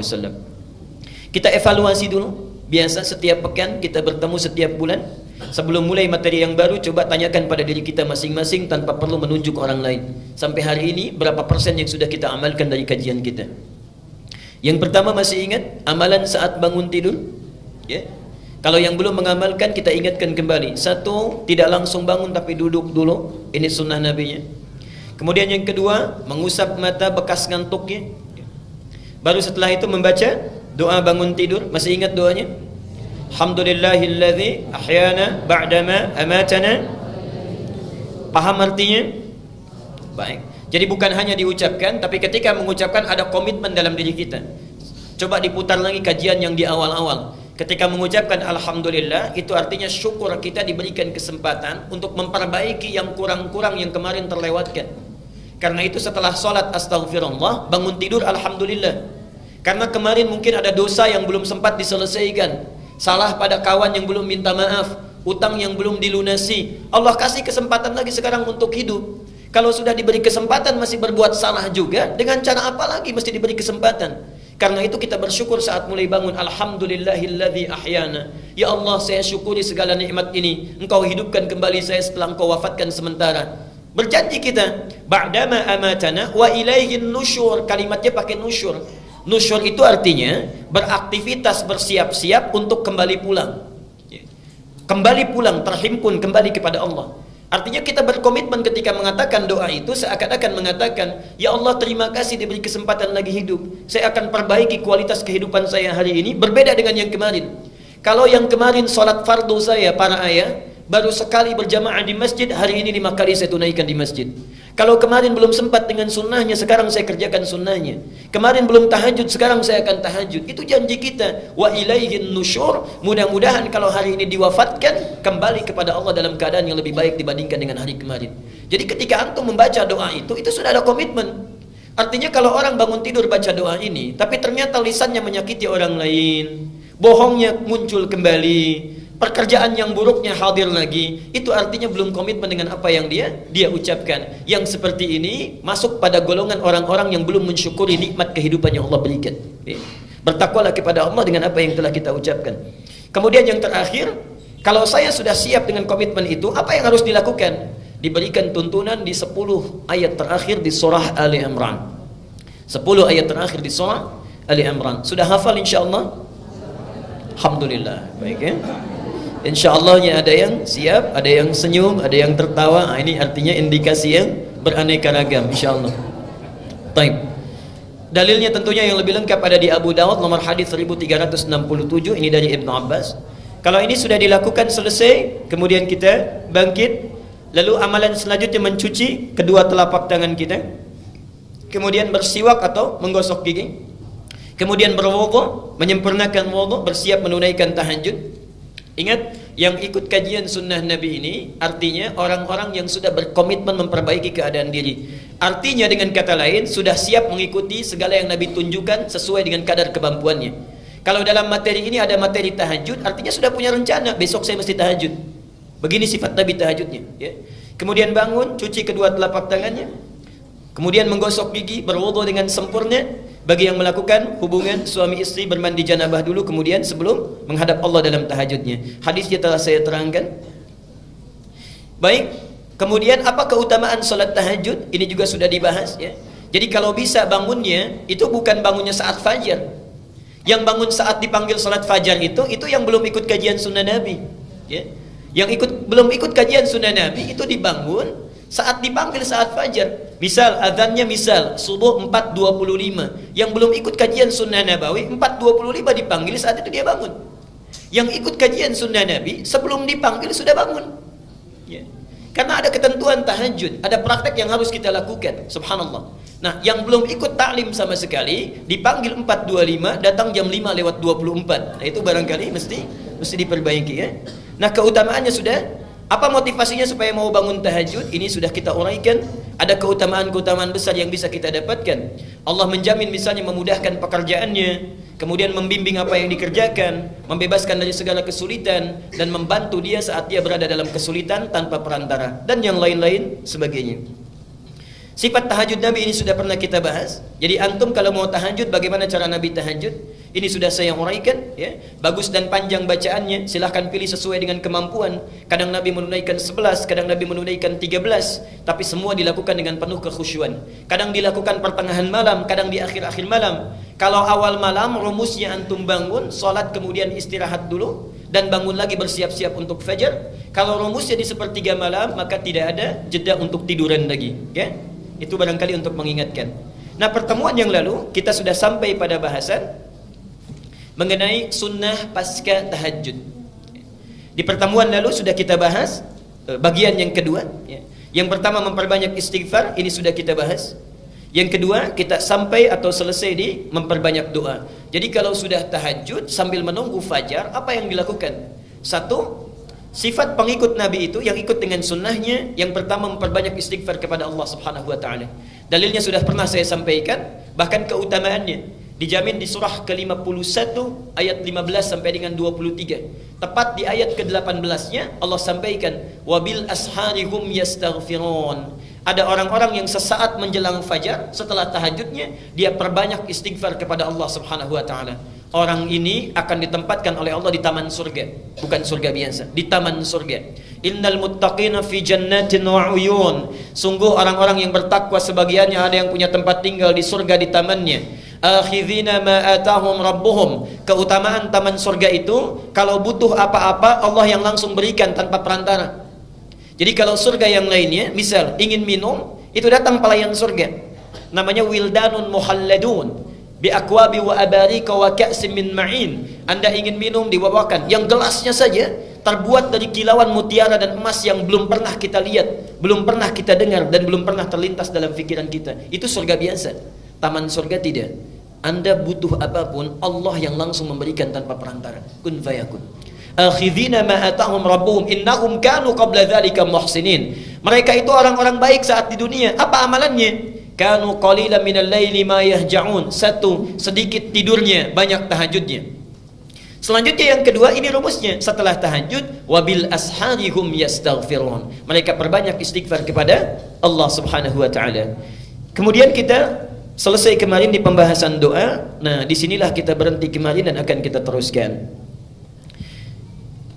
SAW. Kita evaluasi dulu. Biasa setiap pekan kita bertemu setiap bulan. Sebelum mulai materi yang baru, coba tanyakan pada diri kita masing-masing tanpa perlu menunjuk orang lain. Sampai hari ini berapa persen yang sudah kita amalkan dari kajian kita? Yang pertama, masih ingat amalan saat bangun tidur? Ya. Kalau yang belum mengamalkan, kita ingatkan kembali. Satu, tidak langsung bangun tapi duduk dulu. Ini sunnah nabinya. Kemudian yang kedua, mengusap mata bekas ngantuknya. Baru setelah itu membaca doa bangun tidur. Masih ingat doanya? Alhamdulillahilladzi ahyana ba'dama amatana. Paham artinya? Baik. Jadi bukan hanya diucapkan, tapi ketika mengucapkan ada komitmen dalam diri kita. Coba diputar lagi kajian yang di awal-awal. Ketika mengucapkan Alhamdulillah, itu artinya syukur kita diberikan kesempatan untuk memperbaiki yang kurang-kurang yang kemarin terlewatkan. Karena itu setelah sholat Astaghfirullah, bangun tidur Alhamdulillah. Karena kemarin mungkin ada dosa yang belum sempat diselesaikan, salah pada kawan yang belum minta maaf, utang yang belum dilunasi. Allah kasih kesempatan lagi sekarang untuk hidup. Kalau sudah diberi kesempatan masih berbuat salah juga, dengan cara apa lagi mesti diberi kesempatan? Karena itu kita bersyukur saat mulai bangun. Alhamdulillahilladzi ahyana. Ya Allah, saya syukuri segala nikmat ini. Engkau hidupkan kembali saya setelah Engkau wafatkan sementara. Berjanji kita, ba'dama amatana wa ilaihin nusyur. Kalimatnya pakai nusyur. Nusyur itu artinya beraktivitas, bersiap-siap untuk kembali pulang. Kembali pulang, terhimpun kembali kepada Allah. Artinya kita berkomitmen ketika mengatakan doa itu, seakan-akan mengatakan, ya Allah, terima kasih diberi kesempatan lagi hidup. Saya akan perbaiki kualitas kehidupan saya hari ini, berbeda dengan yang kemarin. Kalau yang kemarin sholat fardu saya, para ayah, baru sekali berjamaah di masjid, hari ini 5 kali saya tunaikan di masjid. Kalau kemarin belum sempat dengan sunnahnya, sekarang saya kerjakan sunnahnya. Kemarin belum tahajud, sekarang saya akan tahajud. Itu janji kita. Wa ilaihin nusyur. Mudah-mudahan kalau hari ini diwafatkan, kembali kepada Allah dalam keadaan yang lebih baik dibandingkan dengan hari kemarin. Jadi ketika antum membaca doa itu sudah ada komitmen. Artinya kalau orang bangun tidur baca doa ini, tapi ternyata lisannya menyakiti orang lain, bohongnya muncul kembali, pekerjaan yang buruknya hadir lagi, itu artinya belum komitmen dengan apa yang dia ucapkan. Yang seperti ini masuk pada golongan orang-orang yang belum mensyukuri nikmat kehidupan yang Allah berikan. Bertakwalah kepada Allah dengan apa yang telah kita ucapkan. Kemudian yang terakhir, kalau saya sudah siap dengan komitmen itu, apa yang harus dilakukan? Diberikan tuntunan di 10 ayat terakhir di surah Ali Imran. 10 ayat terakhir di surah Ali Imran. Sudah hafal insyaallah? Alhamdulillah. Baik ya. InsyaAllahnya ada yang siap, ada yang senyum, ada yang tertawa. Ini artinya indikasi yang beraneka ragam, insyaAllah. Taib. Dalilnya tentunya yang lebih lengkap ada di Abu Dawud nomor hadis 1367. Ini dari Ibnu Abbas. Kalau ini sudah dilakukan selesai, kemudian kita bangkit, lalu amalan selanjutnya mencuci kedua telapak tangan kita, kemudian bersiwak atau menggosok gigi, kemudian berwudu, menyempurnakan wudu, bersiap menunaikan tahajud. Ingat, yang ikut kajian sunnah Nabi ini artinya orang-orang yang sudah berkomitmen memperbaiki keadaan diri. Artinya dengan kata lain, sudah siap mengikuti segala yang Nabi tunjukkan sesuai dengan kadar kemampuannya. Kalau dalam materi ini ada materi tahajud, artinya sudah punya rencana, besok saya mesti tahajud. Begini sifat Nabi tahajudnya. Ya. Kemudian bangun, cuci kedua telapak tangannya, kemudian menggosok gigi, berwudu dengan sempurna. Bagi yang melakukan hubungan suami istri, bermandi janabah dulu, kemudian sebelum menghadap Allah dalam tahajudnya. Hadisnya telah saya terangkan. Baik, kemudian apa keutamaan salat tahajud? Ini juga sudah dibahas ya. Jadi kalau bisa bangunnya itu bukan bangunnya saat fajar. Yang bangun saat dipanggil salat fajar itu yang belum ikut kajian sunnah Nabi. Ya. Yang belum ikut kajian sunnah Nabi itu dibangun saat dipanggil saat fajar. Misal azannya subuh 4.25. Yang belum ikut kajian sunnah Nabawi 4.25 dipanggil, saat itu dia bangun. Yang ikut kajian sunnah Nabi sebelum dipanggil sudah bangun. Ya. Karena ada ketentuan tahajud, ada praktek yang harus kita lakukan. Subhanallah. Nah, yang belum ikut taklim sama sekali dipanggil 4.25, datang jam 5:24. Nah, itu barangkali mesti diperbaiki ya. Nah, keutamaannya sudah. Apa motivasinya supaya mau bangun tahajud? Ini sudah kita uraikan. Ada keutamaan-keutamaan besar yang bisa kita dapatkan. Allah menjamin misalnya memudahkan pekerjaannya, kemudian membimbing apa yang dikerjakan, membebaskan dari segala kesulitan, dan membantu dia saat dia berada dalam kesulitan tanpa perantara, dan yang lain-lain sebagainya. Sifat tahajud Nabi ini sudah pernah kita bahas. Jadi antum kalau mau tahajud, bagaimana cara Nabi tahajud? Ini sudah saya uraikan, ya. Bagus dan panjang bacaannya, silahkan pilih sesuai dengan kemampuan. Kadang Nabi menunaikan 11, kadang Nabi menunaikan 13, tapi semua dilakukan dengan penuh kekhusyuan. Kadang dilakukan pertengahan malam, kadang di akhir-akhir malam. Kalau awal malam, rumusnya antum bangun, sholat kemudian istirahat dulu, dan bangun lagi bersiap-siap untuk fajar. Kalau rumusnya di sepertiga malam, maka tidak ada jeda untuk tiduran lagi, ya. Itu barangkali untuk mengingatkan. Nah, pertemuan yang lalu kita sudah sampai pada bahasan mengenai sunnah pasca tahajud. Di pertemuan lalu sudah kita bahas bagian yang kedua, ya. Yang pertama memperbanyak istighfar, ini sudah kita bahas. Yang kedua kita sampai atau selesai di memperbanyak doa. Jadi kalau sudah tahajud sambil menunggu fajar, apa yang dilakukan? Satu, sifat pengikut Nabi itu yang ikut dengan sunnahnya, yang pertama memperbanyak istighfar kepada Allah Subhanahu wa taala. Dalilnya sudah pernah saya sampaikan, bahkan keutamaannya dijamin di surah ke-51 ayat 15 sampai dengan 23. Tepat di ayat ke-18-nya Allah sampaikan, wabil asharihum yastaghfirun. Ada orang-orang yang sesaat menjelang fajar setelah tahajudnya dia perbanyak istighfar kepada Allah Subhanahu wa taala. Orang ini akan ditempatkan oleh Allah di taman surga, bukan surga biasa, di taman surga. Innal muttaqina fi jannatin wa uyun. Sungguh orang-orang yang bertakwa sebagiannya ada yang punya tempat tinggal di surga di tamannya. Akhidhina ma atahum rabbuhum. Keutamaan taman surga itu kalau butuh apa-apa Allah yang langsung berikan tanpa perantara. Jadi kalau surga yang lainnya, misal ingin minum, itu datang pelayan surga. Namanya wildanun muhalladun bi akwabi wa abarika wa ka'sim min ma'in. Anda ingin minum dibawakan yang gelasnya saja terbuat dari kilauan mutiara dan emas yang belum pernah kita lihat, belum pernah kita dengar dan belum pernah terlintas dalam pikiran kita. Itu surga biasa. Taman surga tidak. Anda butuh apapun, Allah yang langsung memberikan tanpa perantara. Kun fayakun. Akhidhina ma atahum rabbuhum innahum kanu qabla dzalika muhsinin. Mereka itu orang-orang baik saat di dunia. Apa amalannya? Kanu qalilan minal laili ma yahja'un. Satu, sedikit tidurnya, banyak tahajudnya. Selanjutnya yang kedua, ini rumusnya. Setelah tahajud, wabil asharihum yastaghfirun. Mereka perbanyak istighfar kepada Allah Subhanahu wa taala. Kemudian kita selesai kemarin di pembahasan doa. Nah, disinilah kita berhenti kemarin dan akan kita teruskan.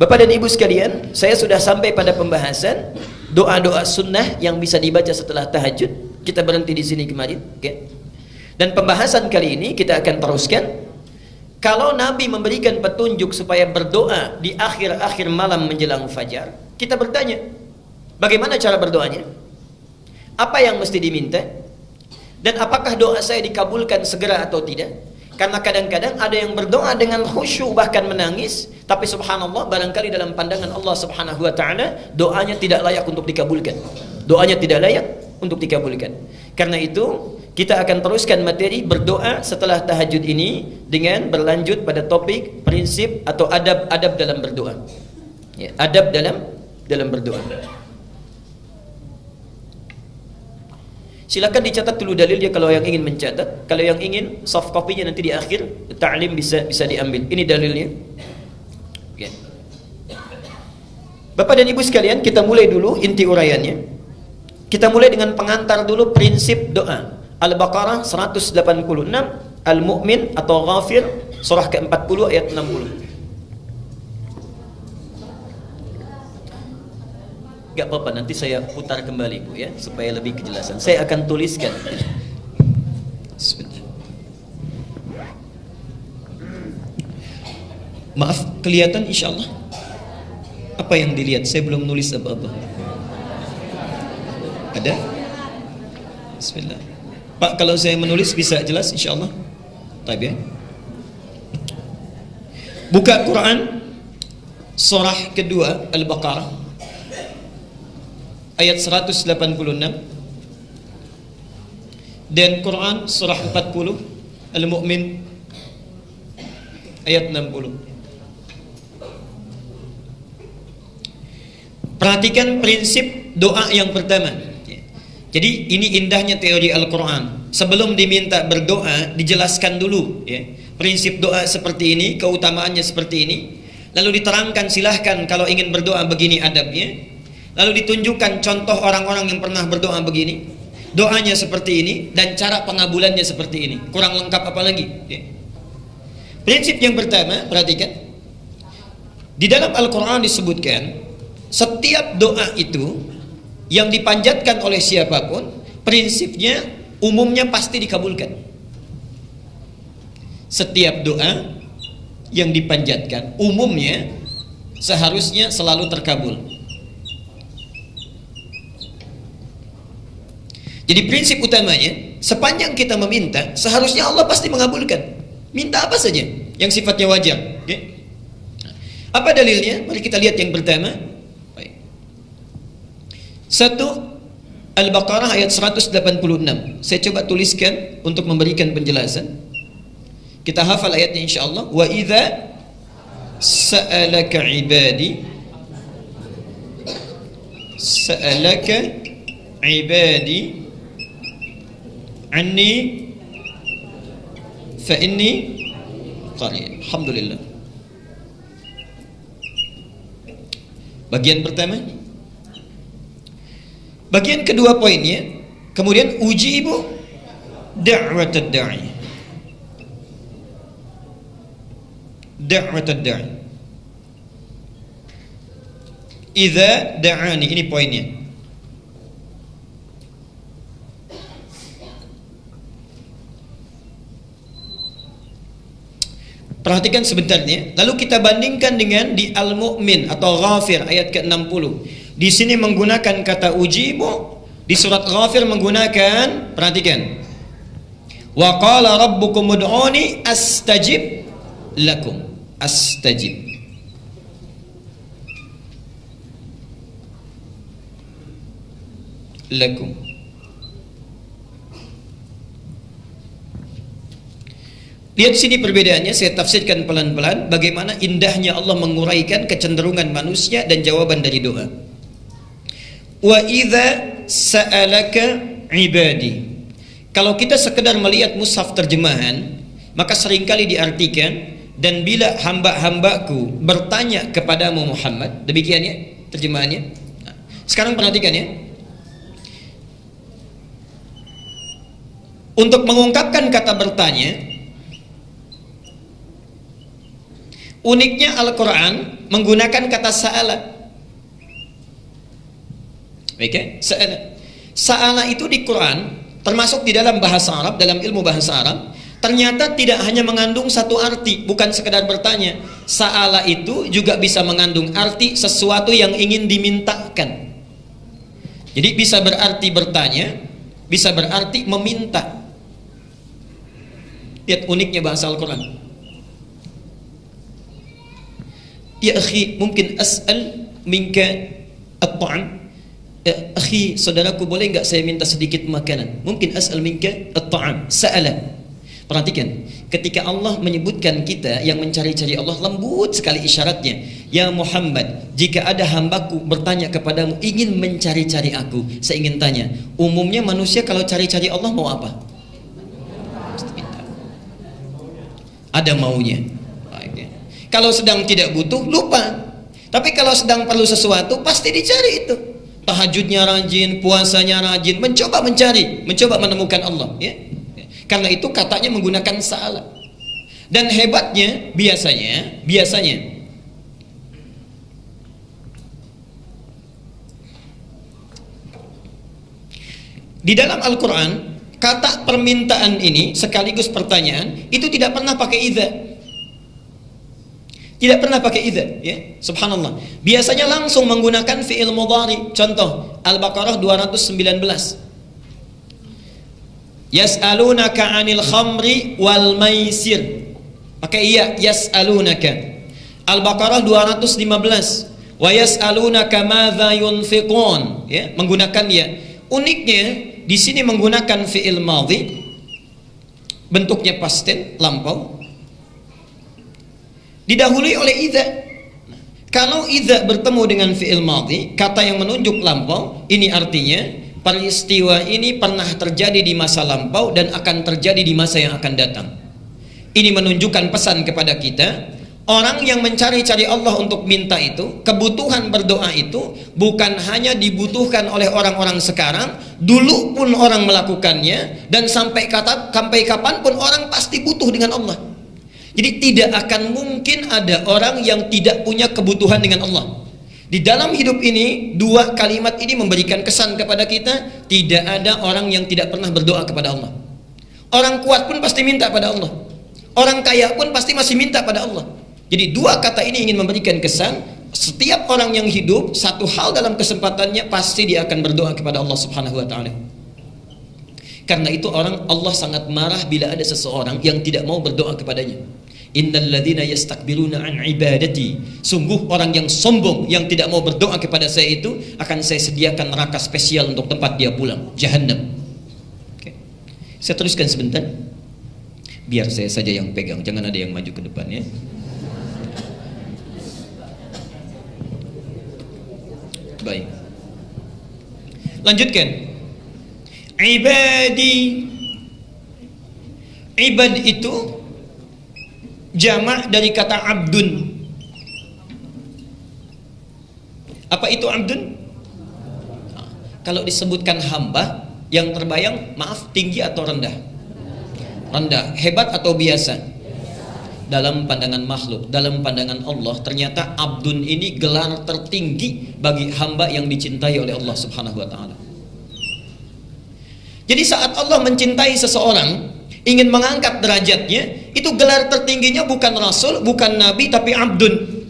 Bapak dan Ibu sekalian, saya sudah sampai pada pembahasan doa-doa sunnah yang bisa dibaca setelah tahajud. Kita berhenti di sini kemarin, okay? Dan pembahasan kali ini kita akan teruskan. Kalau Nabi memberikan petunjuk supaya berdoa di akhir-akhir malam menjelang fajar, kita bertanya, bagaimana cara berdoanya? Apa yang mesti diminta? Dan apakah doa saya dikabulkan segera atau tidak? Karena kadang-kadang ada yang berdoa dengan khusyuk bahkan menangis, tapi subhanallah barangkali dalam pandangan Allah Subhanahu wa taala doanya tidak layak untuk dikabulkan. Doanya tidak layak untuk dikabulkan. Karena itu kita akan teruskan materi berdoa setelah tahajud ini dengan berlanjut pada topik prinsip atau adab-adab dalam berdoa. Ya, adab dalam berdoa. Silakan dicatat dulu dalilnya kalau yang ingin mencatat. Kalau yang ingin soft copy-nya nanti di akhir ta'lim bisa diambil. Ini dalilnya. Okay. Bapak dan Ibu sekalian, kita mulai dulu inti uraiannya. Kita mulai dengan pengantar dulu prinsip doa. Al-Baqarah 186, Al-Mu'min atau Ghafir surah ke-40 ayat 60. Gak apa-apa, nanti saya putar kembali Bu ya, supaya lebih kejelasan. Saya akan tuliskan. Maaf, kelihatan insya Allah. Apa yang dilihat? Saya belum nulis apa-apa. Ada? Bismillah. Pak, kalau saya menulis bisa jelas insya Allah. Taib ya. Buka Quran surah kedua Al-Baqarah ayat 186 dan Quran surah 40 Al-Mu'min ayat 60. Perhatikan prinsip doa yang pertama. Jadi ini indahnya teori Al-Quran. Sebelum diminta berdoa dijelaskan dulu ya. Prinsip doa seperti ini, keutamaannya seperti ini. Lalu diterangkan silahkan kalau ingin berdoa begini adabnya. Lalu ditunjukkan contoh orang-orang yang pernah berdoa begini. doanya seperti ini dan cara pengabulannya seperti ini. Kurang lengkap apa lagi? Ya. Prinsip yang pertama, perhatikan. Di dalam Al-Quran disebutkan setiap doa itu yang dipanjatkan oleh siapapun, prinsipnya umumnya pasti dikabulkan. Setiap doa yang dipanjatkan umumnya seharusnya selalu terkabul. Jadi prinsip utamanya, sepanjang kita meminta, seharusnya Allah pasti mengabulkan. Minta apa saja yang sifatnya wajar. Okay? Apa dalilnya? Mari kita lihat yang pertama. Baik. 1 Al-Baqarah ayat 186. Saya coba tuliskan untuk memberikan penjelasan. Kita hafal ayatnya insyaallah. Wa idza sa'alaka ibadi anni fa inni qarib. Alhamdulillah. Bagian pertama. Bagian kedua poinnya, kemudian ujibu da'watad da'i. Da'watad da'i. Idza da'ani, ini poinnya. Perhatikan sebentarnya, lalu kita bandingkan dengan di Al-Mu'min atau Ghafir ayat ke-60. Di sini menggunakan kata ujibu, di surat Ghafir menggunakan, perhatikan. Wa qala rabbukum ud'uni astajib lakum. Astajib. Lakum. Lihat sini perbedaannya, saya tafsirkan pelan-pelan bagaimana indahnya Allah menguraikan kecenderungan manusia dan jawaban dari doa. Wa idza sa'alaka ibadi. Kalau kita sekedar melihat mushaf terjemahan, maka seringkali diartikan dan bila hamba-hambaku bertanya kepadamu Muhammad, demikian ya terjemahannya. Nah, sekarang perhatikan ya. Untuk mengungkapkan kata bertanya, uniknya Al-Quran menggunakan kata sa'ala. Baik ya? Sa'ala. Sa'ala itu di Quran, termasuk di dalam bahasa Arab, dalam ilmu bahasa Arab, ternyata tidak hanya mengandung satu arti, bukan sekedar bertanya. Sa'ala itu juga bisa mengandung arti sesuatu yang ingin dimintakan. Jadi bisa berarti bertanya, bisa berarti meminta. Lihat uniknya bahasa Al-Quran. Ya akhi, mungkin as'al minka at-ta'am. Ya akhi, saudaraku, boleh enggak saya minta sedikit makanan? Mungkin as'al minka at-ta'am. Sa'ala. Perhatikan, ketika Allah menyebutkan kita yang mencari-cari Allah, lembut sekali isyaratnya. Ya Muhammad, jika ada hambaku bertanya kepadamu, ingin mencari-cari aku, saya ingin tanya, umumnya manusia kalau cari-cari Allah mau apa? Ada maunya. Kalau sedang tidak butuh, lupa. Tapi kalau sedang perlu sesuatu, pasti dicari itu. Tahajudnya rajin, puasanya rajin, mencoba mencari, mencoba menemukan Allah. Ya? Karena itu katanya menggunakan sa'ala. Dan hebatnya, biasanya, di dalam Al-Quran, kata permintaan ini sekaligus pertanyaan, itu tidak pernah pakai idza. Tidak pernah pakai idza, ya. Subhanallah. Biasanya langsung menggunakan fi'il mudhari. Contoh, Al-Baqarah 219. Yas'alunaka 'anil khamri wal maisir. Pakai iya, yas'alunaka. Al-Baqarah 215. Wa yas'alunaka madza yunfiqun, ya, menggunakan ya. Uniknya di sini menggunakan fi'il madhi, bentuknya past tense, lampau, didahului oleh idza. Kalau idza bertemu dengan fi'il madhi, kata yang menunjuk lampau, ini artinya peristiwa ini pernah terjadi di masa lampau dan akan terjadi di masa yang akan datang. Ini menunjukkan pesan kepada kita, Orang yang mencari-cari Allah untuk minta itu, kebutuhan berdoa itu bukan hanya dibutuhkan oleh orang-orang sekarang, dulu pun orang melakukannya, dan sampai kapanpun orang pasti butuh dengan Allah. Jadi tidak akan mungkin ada orang yang tidak punya kebutuhan dengan Allah. Di dalam hidup ini, dua kalimat ini memberikan kesan kepada kita, tidak ada orang yang tidak pernah berdoa kepada Allah. Orang kuat pun pasti minta pada Allah. Orang kaya pun pasti masih minta pada Allah. Jadi dua kata ini ingin memberikan kesan, setiap orang yang hidup, satu hal dalam kesempatannya pasti dia akan berdoa kepada Allah Subhanahu wa taala. Karena itu Allah sangat marah bila ada seseorang yang tidak mau berdoa kepadanya. Innal ladzina yastakbiruna an ibadati. Sungguh orang yang sombong yang tidak mau berdoa kepada saya itu akan saya sediakan neraka spesial untuk tempat dia pulang, Jahannam. Oke. Saya teruskan sebentar. Biar saya saja yang pegang, jangan ada yang maju ke depan ya. Baik. Lanjutkan. Ibad itu jamak dari kata abdun. Apa itu abdun? Kalau disebutkan hamba, yang terbayang, maaf, tinggi atau rendah? Rendah. Hebat atau biasa? Dalam pandangan makhluk, dalam pandangan Allah, ternyata abdun ini gelar tertinggi bagi hamba yang dicintai oleh Allah Subhanahu wa taala. Jadi saat Allah mencintai seseorang, ingin mengangkat derajatnya, itu gelar tertingginya bukan rasul, bukan nabi, tapi abdun.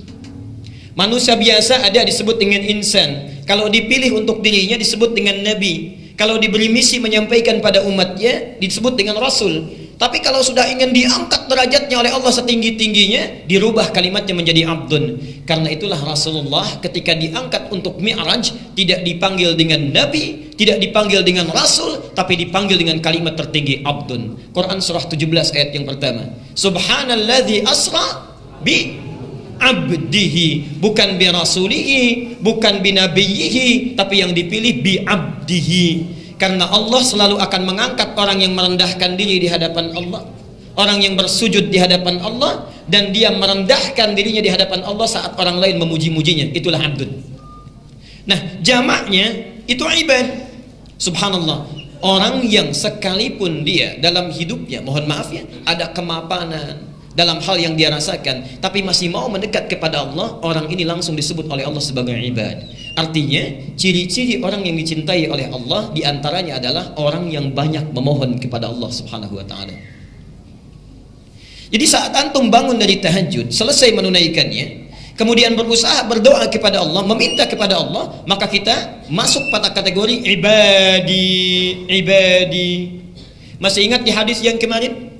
Manusia biasa ada disebut dengan insan. Kalau dipilih untuk dirinya disebut dengan nabi. Kalau diberi misi menyampaikan pada umatnya disebut dengan rasul. Tapi kalau sudah ingin diangkat derajatnya oleh Allah setinggi-tingginya, dirubah kalimatnya menjadi abdun. Karena itulah Rasulullah ketika diangkat untuk Mi'raj tidak dipanggil dengan nabi, tidak dipanggil dengan rasul, tapi dipanggil dengan kalimat tertinggi abdun. Quran surah 17 ayat yang pertama. Subhanalladzi asra bi abdihi, bukan bi rasulihi, bukan bi nabiyhi, tapi yang dipilih bi abdihi. Karena Allah selalu akan mengangkat orang yang merendahkan diri di hadapan Allah, orang yang bersujud di hadapan Allah, dan dia merendahkan dirinya di hadapan Allah saat orang lain memuji-mujinya. Itulah abdun. Nah, jamaknya itu ibad. Subhanallah. Orang yang sekalipun dia dalam hidupnya, mohon maaf ya, ada kemapanan dalam hal yang dia rasakan, tapi masih mau mendekat kepada Allah, orang ini langsung disebut oleh Allah sebagai ibad. Artinya, ciri-ciri orang yang dicintai oleh Allah diantaranya adalah orang yang banyak memohon kepada Allah Subhanahu wa ta'ala. Jadi saat antum bangun dari tahajud, selesai menunaikannya, kemudian berusaha berdoa kepada Allah, meminta kepada Allah, maka kita masuk pada kategori ibadi. Masih ingat di hadis yang kemarin?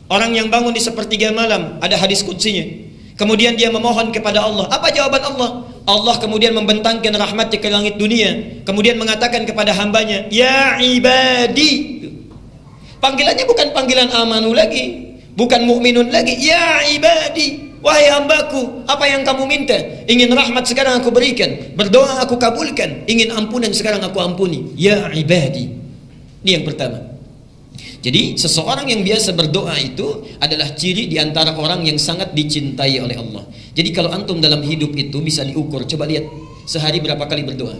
Orang yang bangun di sepertiga malam, ada hadis qudsinya. Kemudian dia memohon kepada Allah. Apa jawaban Allah? Allah kemudian membentangkan rahmatnya ke langit dunia. Kemudian mengatakan kepada hambanya, ya ibadi. Panggilannya bukan panggilan amanu lagi, bukan mukminun lagi. Ya ibadi, wahai hambaku, apa yang kamu minta? Ingin rahmat sekarang aku berikan, berdoa aku kabulkan, ingin ampunan sekarang aku ampuni. Ya ibadi. Ini yang pertama. Jadi seseorang yang biasa berdoa itu adalah ciri diantara orang yang sangat dicintai oleh Allah. Jadi kalau antum dalam hidup itu bisa diukur. Coba lihat sehari berapa kali berdoa.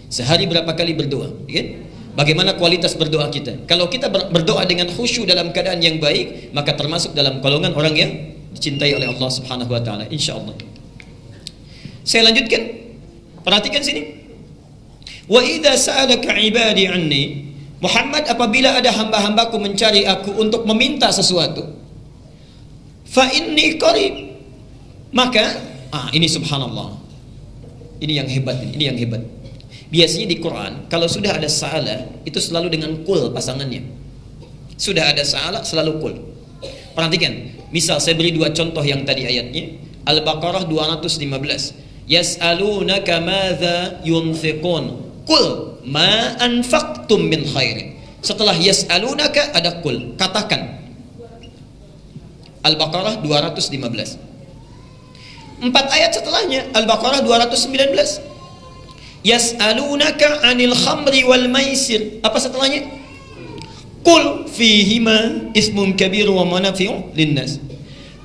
Sehari berapa kali berdoa, ya? Bagaimana kualitas berdoa kita? Kalau kita berdoa dengan khusyuk dalam keadaan yang baik, maka termasuk dalam golongan orang yang dicintai oleh Allah Subhanahu wa taala, insyaallah. Saya lanjutkan. Perhatikan sini. Wa idza sa'alaka 'ibadi 'anni, Muhammad, apabila ada hamba-hambaku mencari aku untuk meminta sesuatu, fa inni qarib, maka ini subhanallah, ini yang hebat, ini yang hebat. Biasanya di Quran kalau sudah ada sa'ala itu selalu dengan kul pasangannya. Sudah ada sa'ala selalu kul. Perhatikan, misal saya beri dua contoh yang tadi ayatnya. Al-Baqarah 215. Yas'alunaka madza yunfiqun. Qul ma anfaqtum min khairin. Setelah yas'alunaka ada qul, katakan. Al-Baqarah 215. 4 ayat setelahnya Al-Baqarah 219. Yas'alunaka 'anil khamri wal maisir. Apa setelahnya? Qul fihima ismun kabir wa manafi'u linnas.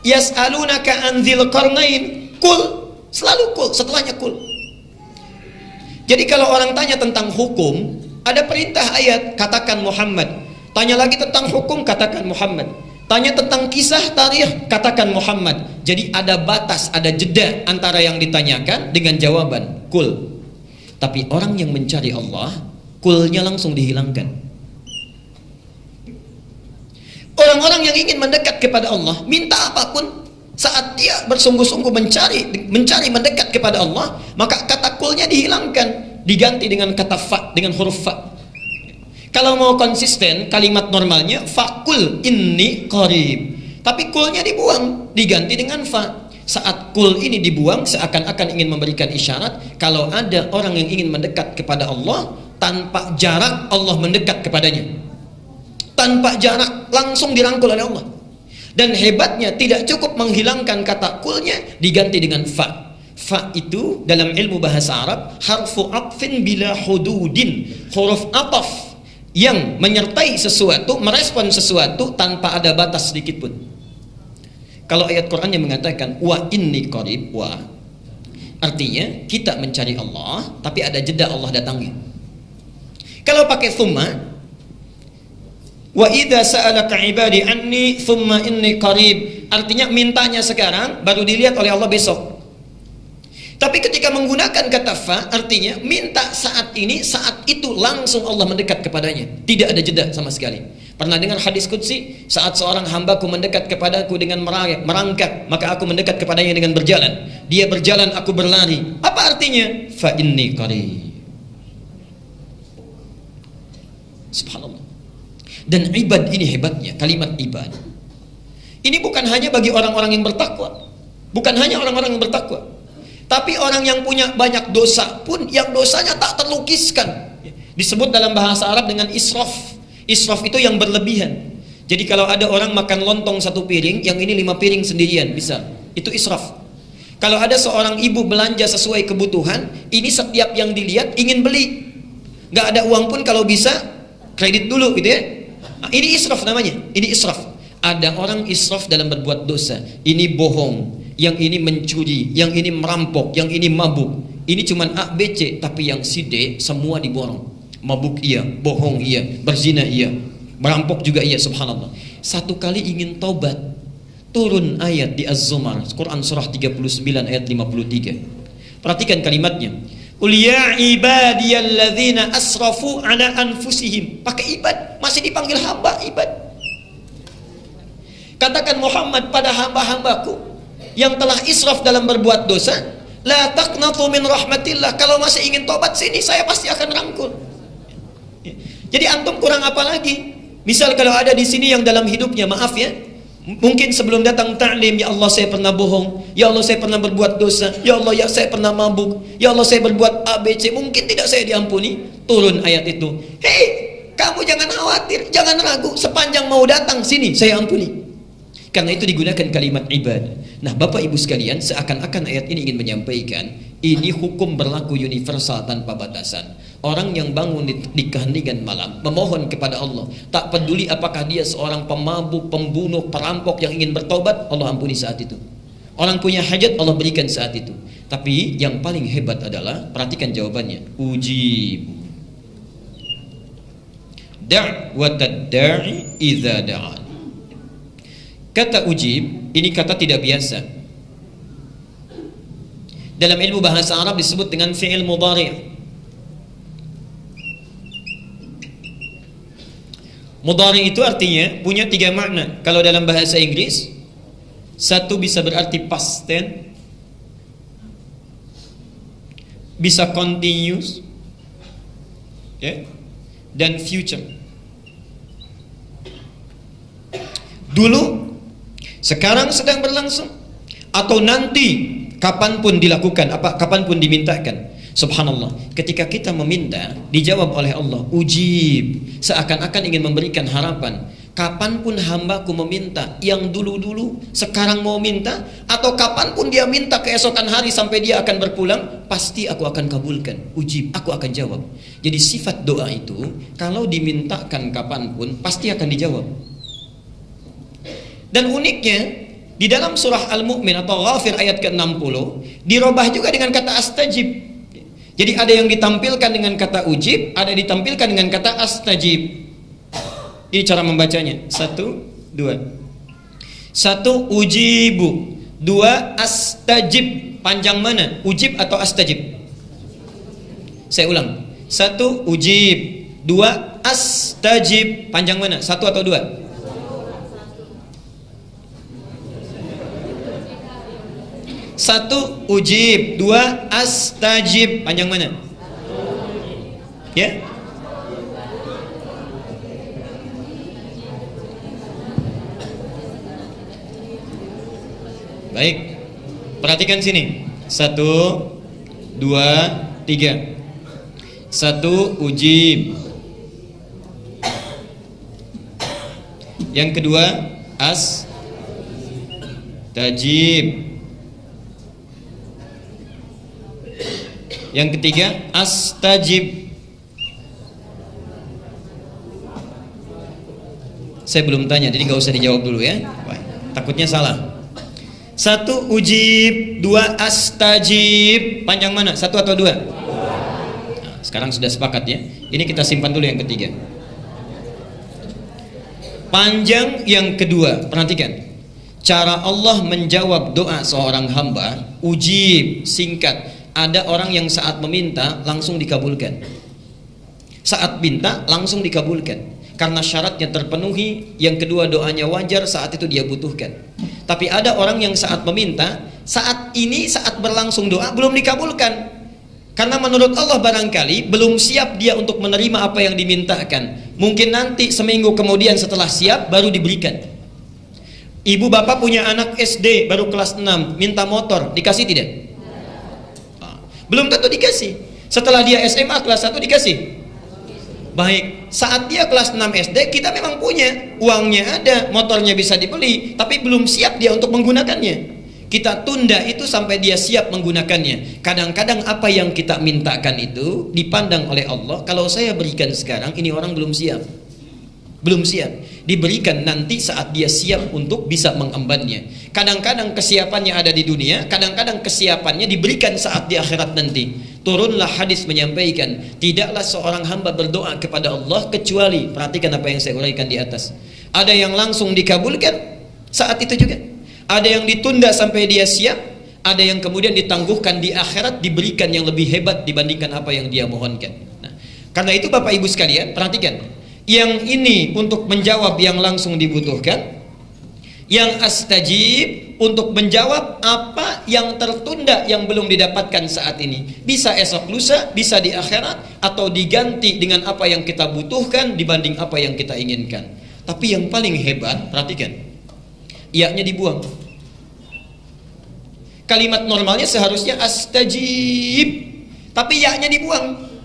Yas'alunaka an dzil qarnain. Kul, selalu kul, setelahnya kul. Jadi kalau orang tanya tentang hukum, ada perintah ayat, katakan Muhammad. Tanya lagi tentang hukum, katakan Muhammad. Tanya tentang kisah tarikh, katakan Muhammad. Jadi ada batas, ada jeda antara yang ditanyakan dengan jawaban kul. Tapi orang yang mencari Allah, kulnya langsung dihilangkan. Orang-orang yang ingin mendekat kepada Allah, minta apapun, saat dia bersungguh-sungguh mencari mendekat kepada Allah, maka kata kulnya dihilangkan, diganti dengan kata fa, dengan huruf fa. Kalau mau konsisten, kalimat normalnya fakul inni qarib, tapi kulnya dibuang, diganti dengan fa. Saat kul ini dibuang, seakan-akan ingin memberikan isyarat kalau ada orang yang ingin mendekat kepada Allah, tanpa jarak Allah mendekat kepadanya. Tanpa jarak, langsung dirangkul oleh Allah. Dan hebatnya, tidak cukup menghilangkan kata kulnya, diganti dengan fa. Fa itu dalam ilmu bahasa Arab harfu atfin bila hududin, huruf ataf yang menyertai sesuatu, merespon sesuatu tanpa ada batas sedikit pun. Kalau ayat Quran yang mengatakan wa inni qarib, wa artinya kita mencari Allah tapi ada jeda Allah datangi. Kalau pakai thumma, wa idza sa'alaka ibadi anni thumma inni qarib, artinya mintanya sekarang baru dilihat oleh Allah besok. Tapi ketika menggunakan kata fa, artinya minta saat ini, saat itu langsung Allah mendekat kepadanya. Tidak ada jeda sama sekali. Pernah dengar hadis qudsi, saat seorang hambaku mendekat kepadaku dengan merangkak, maka aku mendekat kepadanya dengan berjalan. Dia berjalan, aku berlari. Apa artinya? Fa inni qarib. Subhanallah. Dan ibad ini hebatnya, kalimat ibad. Ini bukan hanya bagi orang-orang yang bertakwa. Bukan hanya orang-orang yang bertakwa. Tapi orang yang punya banyak dosa pun, yang dosanya tak terlukiskan, disebut dalam bahasa Arab dengan israf. Israf itu yang berlebihan. Jadi kalau ada orang makan lontong satu piring, yang ini 5 piring sendirian, bisa. Itu israf. Kalau ada seorang ibu belanja sesuai kebutuhan, ini setiap yang dilihat ingin beli. Gak ada uang pun kalau bisa kredit dulu gitu ya. Nah, ini israf namanya. Ini israf. Ada orang israf dalam berbuat dosa. Ini bohong, yang ini mencuri, yang ini merampok, yang ini mabuk. Ini cuman A, B, C, tapi yang si D semua diborong. Mabuk iya, bohong iya, berzina iya, merampok juga iya, subhanallah. Satu kali ingin taubat, turun ayat di Az-Zumar, Quran surah 39 ayat 53. Perhatikan kalimatnya. Qul ya ibadiyalladzina asrafu ala anfusihim. Pakai ibad, masih dipanggil hamba, ibad. Katakan Muhammad pada hamba-hambaku yang telah israf dalam berbuat dosa, la taqnatu min rahmatillah. Kalau masih ingin tobat sini, saya pasti akan rangkul. Jadi antum kurang apa lagi? Misal kalau ada di sini yang dalam hidupnya, maaf ya, mungkin sebelum datang ta'lim, ya Allah saya pernah bohong, ya Allah saya pernah berbuat dosa, ya Allah ya saya pernah mabuk, ya Allah saya berbuat A, B, C, mungkin tidak saya diampuni. Turun ayat itu. Hei, kamu jangan khawatir, jangan ragu, sepanjang mau datang sini saya ampuni. Karena itu digunakan kalimat ibad. Nah Bapak Ibu sekalian, seakan-akan ayat ini ingin menyampaikan, ini hukum berlaku universal tanpa batasan. Orang yang bangun di keheningan malam memohon kepada Allah, tak peduli apakah dia seorang pemabuk, pembunuh, perampok yang ingin bertobat, Allah ampuni saat itu. Orang punya hajat, Allah berikan saat itu. Tapi yang paling hebat adalah, perhatikan jawabannya, ujib da'watad da'i idza da'an. Kata ujib, ini kata tidak biasa. Dalam ilmu bahasa Arab disebut dengan fi'il mudhari'. Mudhari' itu artinya punya 3 makna. Kalau dalam bahasa Inggris, satu bisa berarti past tense, bisa continuous, okay, dan future. Dulu, sekarang sedang berlangsung, atau nanti kapanpun dilakukan, kapanpun dimintakan. Subhanallah, ketika kita meminta dijawab oleh Allah, ujib, seakan-akan ingin memberikan harapan. Kapanpun hambaku meminta, yang dulu-dulu sekarang mau minta, atau kapanpun dia minta keesokan hari sampai dia akan berpulang, pasti aku akan kabulkan. Ujib, aku akan jawab. Jadi sifat doa itu kalau dimintakan kapanpun pasti akan dijawab. Dan uniknya, Di dalam surah Al-Mu'min atau Ghafir ayat ke-60 dirubah juga dengan kata astajib. Jadi ada yang ditampilkan dengan kata ujib, ada ditampilkan dengan kata astajib. Ini cara membacanya. 1, 2. 1 ujibu, 2 astajib. Panjang mana? Ujib atau astajib? Saya ulang. 1 ujib, 2 astajib. Panjang mana? 1 atau 2? 1 ujib, 2 astajib. Panjang mana? Ya. Baik. Perhatikan sini. 1 2 3. 1 ujib. Yang kedua astajib. Yang ketiga astajib. Saya belum tanya, jadi nggak usah dijawab dulu ya. Takutnya salah. 1 ujib, 2 astajib. Panjang mana? 1 atau 2? Nah, sekarang sudah sepakat ya. Ini kita simpan dulu yang ketiga. Panjang yang kedua. Perhatikan. Cara Allah menjawab doa seorang hamba, ujib, singkat. Ada orang yang saat meminta langsung dikabulkan. Saat minta langsung dikabulkan. Karena syaratnya terpenuhi. Yang kedua doanya wajar, saat itu dia butuhkan. Tapi ada orang yang saat meminta, saat berlangsung doa belum dikabulkan. Karena menurut Allah barangkali belum siap dia untuk menerima apa yang dimintakan. Mungkin nanti seminggu kemudian setelah siap baru diberikan. Ibu bapak punya anak SD baru kelas 6, minta motor, dikasih tidak? Belum tentu dikasih. Setelah dia SMA kelas 1 dikasih. Baik, saat dia kelas 6 SD kita memang punya, uangnya ada, motornya bisa dibeli, tapi belum siap dia untuk menggunakannya. Kita tunda itu sampai dia siap menggunakannya. Kadang-kadang apa yang kita mintakan itu dipandang oleh Allah, kalau saya berikan sekarang ini orang belum siap. Belum siap. Diberikan nanti saat dia siap untuk bisa mengembannya. Kadang-kadang kesiapannya ada di dunia, kadang-kadang kesiapannya diberikan saat di akhirat nanti. Turunlah hadis menyampaikan, tidaklah seorang hamba berdoa kepada Allah kecuali, perhatikan apa yang saya uraikan di atas. Ada yang langsung dikabulkan saat itu juga. Ada yang ditunda sampai dia siap, ada yang kemudian ditangguhkan di akhirat, diberikan yang lebih hebat dibandingkan apa yang dia mohonkan. Nah, karena itu Bapak Ibu sekalian, perhatikan. Yang ini untuk menjawab yang langsung dibutuhkan, yang astajib untuk menjawab apa yang tertunda yang belum didapatkan saat ini. Bisa esok lusa, bisa di akhirat, atau diganti dengan apa yang kita butuhkan dibanding apa yang kita inginkan. Tapi yang paling hebat, perhatikan, iya-nya dibuang. Kalimat normalnya seharusnya astajib, tapi ya-nya dibuang.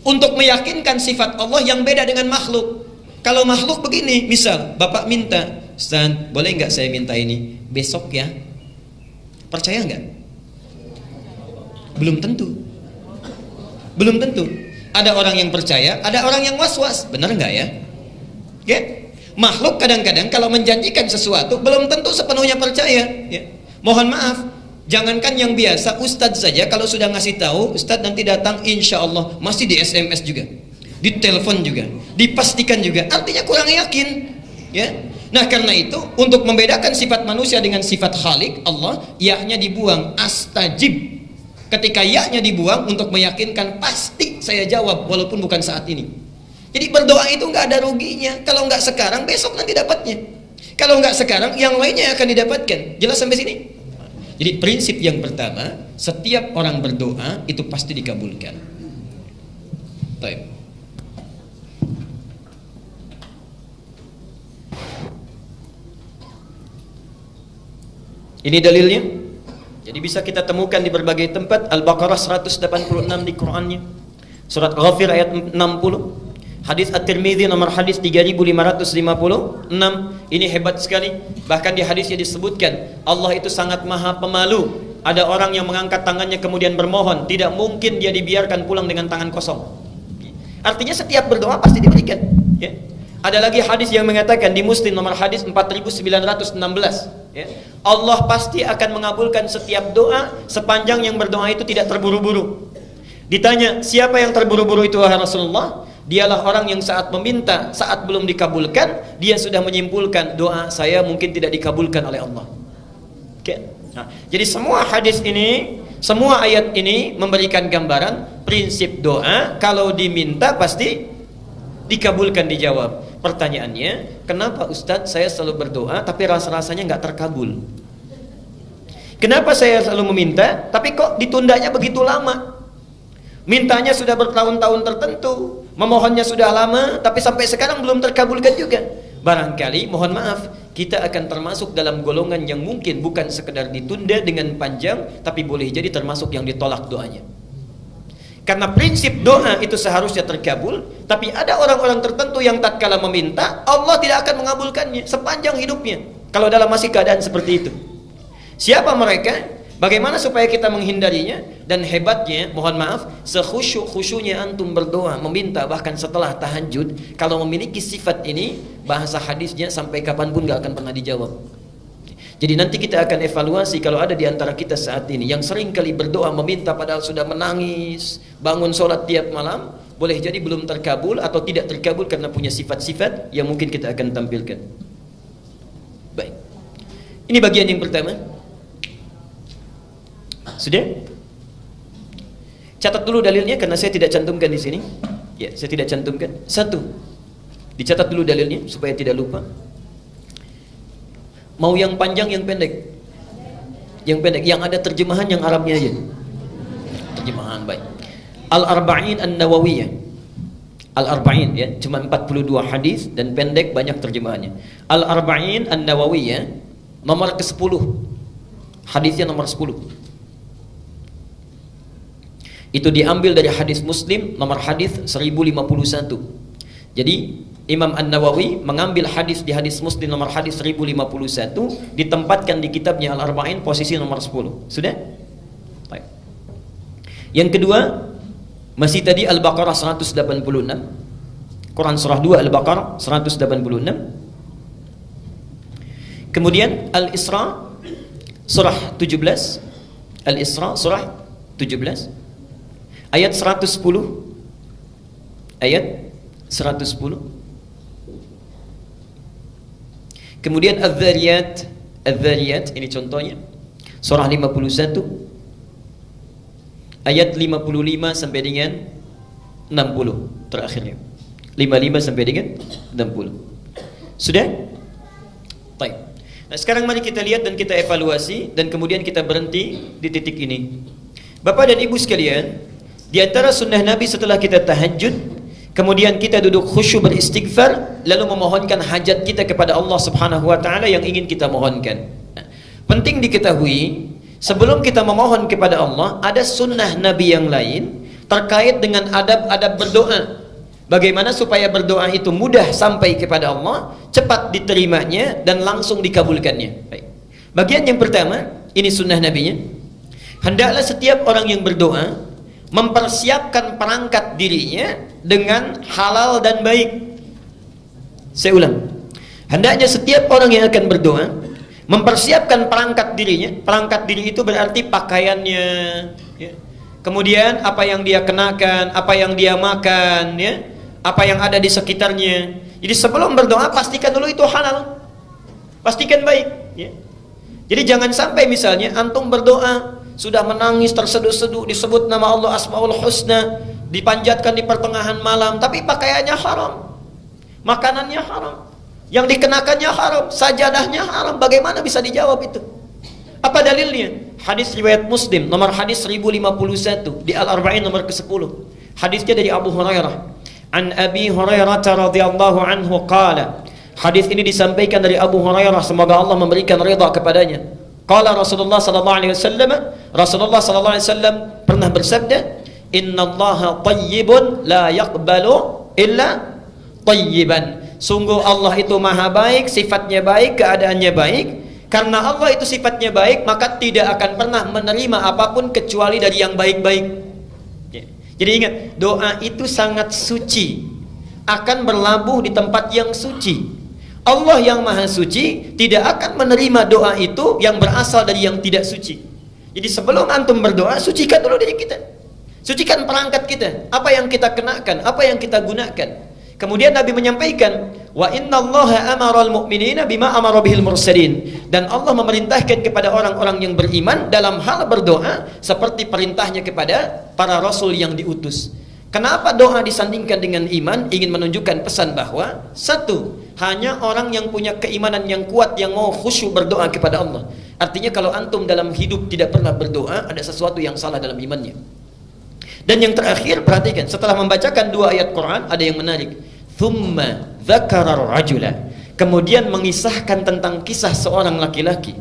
Untuk meyakinkan sifat Allah yang beda dengan makhluk. Kalau makhluk begini, misal Bapak minta, Ustaz, boleh nggak saya minta ini besok ya? Percaya nggak? Belum tentu. Belum tentu. Ada orang yang percaya, ada orang yang was-was. Benar nggak ya? Ya? Makhluk kadang-kadang kalau menjanjikan sesuatu belum tentu sepenuhnya percaya. Ya. Mohon maaf. Jangankan yang biasa, Ustadz saja kalau sudah ngasih tahu, Ustadz nanti datang insya Allah, masih di SMS juga, di telepon juga, dipastikan juga, artinya kurang yakin, ya. Nah karena itu, untuk membedakan sifat manusia dengan sifat Khalik Allah, ya-nya dibuang, astajib. Ketika ya-nya dibuang untuk meyakinkan pasti saya jawab walaupun bukan saat ini. Jadi berdoa itu nggak ada ruginya. Kalau nggak sekarang, besok nanti dapatnya. Kalau nggak sekarang, yang lainnya akan didapatkan. Jelas sampai sini? Jadi prinsip yang pertama, setiap orang berdoa itu pasti dikabulkan. Baik. Ini dalilnya. Jadi bisa kita temukan di berbagai tempat. Al-Baqarah 186 di Qur'annya. Surat Ghafir ayat 60. Hadis At-Tirmidzi nomor hadis 3556. Ini hebat sekali. Bahkan di hadisnya disebutkan Allah itu sangat maha pemalu. Ada orang yang mengangkat tangannya kemudian bermohon, tidak mungkin dia dibiarkan pulang dengan tangan kosong. Artinya setiap berdoa pasti diberikan, ya. Ada lagi hadis yang mengatakan di Muslim nomor hadis 4916. ya, Allah pasti akan mengabulkan setiap doa sepanjang yang berdoa itu tidak terburu-buru. Ditanya, siapa yang terburu-buru itu wahai Rasulullah? Dialah orang yang saat meminta, saat belum dikabulkan, dia sudah menyimpulkan doa saya mungkin tidak dikabulkan oleh Allah. Oke. Nah, jadi semua hadis ini, semua ayat ini memberikan gambaran prinsip doa kalau diminta pasti dikabulkan, dijawab. Pertanyaannya, kenapa Ustadz saya selalu berdoa tapi rasa-rasanya nggak terkabul? Kenapa saya selalu meminta tapi kok ditundanya begitu lama? Mintanya sudah bertahun-tahun tertentu, memohonnya sudah lama tapi sampai sekarang belum terkabulkan juga. Barangkali, mohon maaf, kita akan termasuk dalam golongan yang mungkin bukan sekedar ditunda dengan panjang, tapi boleh jadi termasuk yang ditolak doanya. Karena prinsip doa itu seharusnya terkabul, tapi ada orang-orang tertentu yang tatkala meminta, Allah tidak akan mengabulkannya sepanjang hidupnya kalau dalam masih keadaan seperti itu. Siapa mereka? Bagaimana supaya kita menghindarinya? Dan hebatnya, mohon maaf, sekhusyuk-khusyuknya antum berdoa, meminta bahkan setelah tahajud, kalau memiliki sifat ini, bahasa hadisnya sampai kapanpun gak akan pernah dijawab. Jadi nanti kita akan evaluasi kalau ada di antara kita saat ini yang sering kali berdoa meminta padahal sudah menangis, bangun sholat tiap malam, boleh jadi belum terkabul atau tidak terkabul karena punya sifat-sifat yang mungkin kita akan tampilkan. Baik. Ini bagian yang pertama. Sudah? Catat dulu dalilnya karena saya tidak cantumkan di sini. Ya, saya tidak cantumkan. Satu. Dicatat dulu dalilnya supaya tidak lupa. Mau yang panjang yang pendek? Yang pendek, yang ada terjemahan yang Arabnya aja. Terjemahan baik. Al-Arba'in An-Nawawiyah. Al-Arba'in ya, cuma 42 hadis dan pendek banyak terjemahannya. Al-Arba'in An-Nawawiyah nomor ke-10. Hadisnya nomor 10. Itu diambil dari hadis Muslim nomor hadis 1051. Jadi Imam An-Nawawi mengambil hadis di hadis Muslim nomor hadis 1051, ditempatkan di kitabnya Al-Arba'in posisi nomor 10. Sudah? Baik. Yang kedua, masih tadi Al-Baqarah 186. Quran surah 2 Al-Baqarah 186. Kemudian Al-Isra surah 17. Al-Isra surah 17 ayat 110. Ayat 110. Kemudian Adz-Dzariyat ini contohnya surah 51 ayat 55 sampai dengan 60 terakhirnya. 55 sampai dengan 60. Sudah? Baik. Nah, sekarang mari kita lihat dan kita evaluasi dan kemudian kita berhenti di titik ini. Bapak dan Ibu sekalian, di antara sunnah Nabi setelah kita tahajud, kemudian kita duduk khusyuk beristighfar, lalu memohonkan hajat kita kepada Allah Subhanahu wa taala yang ingin kita mohonkan. Nah, penting diketahui, sebelum kita memohon kepada Allah, ada sunnah Nabi yang lain terkait dengan adab-adab berdoa. Bagaimana supaya berdoa itu mudah sampai kepada Allah, cepat diterimanya dan langsung dikabulkannya. Baik. Bagian yang pertama, ini sunnah Nabinya. Hendaklah setiap orang yang berdoa mempersiapkan perangkat dirinya dengan halal dan baik. Saya ulang, hendaknya setiap orang yang akan berdoa mempersiapkan perangkat dirinya. Perangkat diri itu berarti pakaiannya ya. Kemudian apa yang dia kenakan, apa yang dia makan ya, apa yang ada di sekitarnya. Jadi sebelum berdoa pastikan dulu itu halal, pastikan baik ya. Jadi jangan sampai misalnya antum berdoa sudah menangis terseduh-seduh, disebut nama Allah Asmaul Husna, dipanjatkan di pertengahan malam, tapi pakaiannya haram, makanannya haram, yang dikenakannya haram, sajadahnya haram. Bagaimana bisa dijawab itu? Apa dalilnya? Hadis riwayat Muslim nomor hadis 1051 di Al-Arba'in nomor ke-10. Hadisnya dari Abu Hurairah. An Abi Hurairah radhiyallahu anhu qala. Hadis ini disampaikan dari Abu Hurairah, semoga Allah memberikan ridha kepadanya. Qala Rasulullah sallallahu alaihi wasallam, Rasulullah sallallahu alaihi wasallam pernah bersabda, "Innallaha thayyibun la yaqbalu illa thayyiban." Sungguh Allah itu maha baik, sifatnya baik, keadaannya baik. Karena Allah itu sifatnya baik, maka tidak akan pernah menerima apapun kecuali dari yang baik-baik. Jadi ingat, doa itu sangat suci, akan berlabuh di tempat yang suci. Allah yang maha suci tidak akan menerima doa itu yang berasal dari yang tidak suci. Jadi sebelum antum berdoa, sucikan dulu diri kita, sucikan perangkat kita, apa yang kita kenakan, apa yang kita gunakan. Kemudian Nabi menyampaikan, wa innallaha amaral mu'minina bima amara bihil mursalin, dan Allah memerintahkan kepada orang-orang yang beriman dalam hal berdoa seperti perintahnya kepada para rasul yang diutus. Kenapa doa disandingkan dengan iman? Ingin menunjukkan pesan bahwa satu, hanya orang yang punya keimanan yang kuat yang mau khusyuk berdoa kepada Allah. Artinya kalau antum dalam hidup tidak pernah berdoa, ada sesuatu yang salah dalam imannya. Dan yang terakhir, perhatikan, setelah membacakan 2 ayat Quran, ada yang menarik. Thumma dzakara ar-rajula, kemudian mengisahkan tentang kisah seorang laki-laki.